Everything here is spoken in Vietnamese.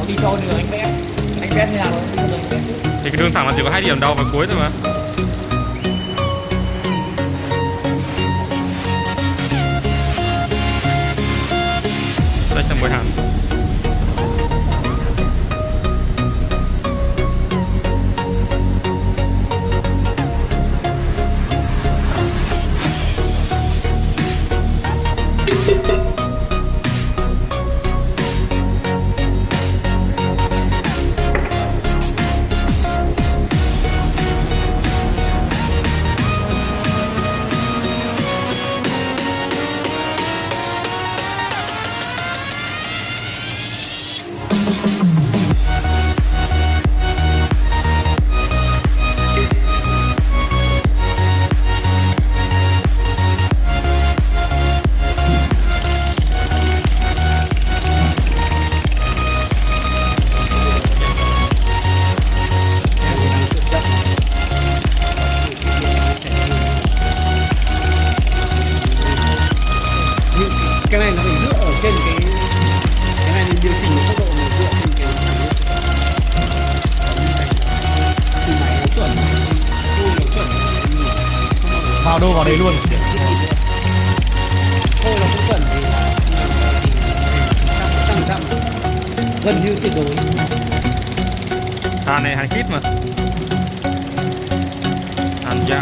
đi cho nữa anh vẽ thế nào đó. Thì cái đường thẳng là chỉ có 2 điểm đầu và cuối thôi mà. Đây là Bồi Hàn. Cái này nó phải dựa ở trên cái này mình điều chỉnh tốc độ nó dựa trên cái thì máy nó chuẩn, nó chuẩn Vào đâu vào đấy luôn. thôi nó cũng chuẩn thì trăm gần như tuyệt đối. Hàn này hàn khít mà. Hàn da.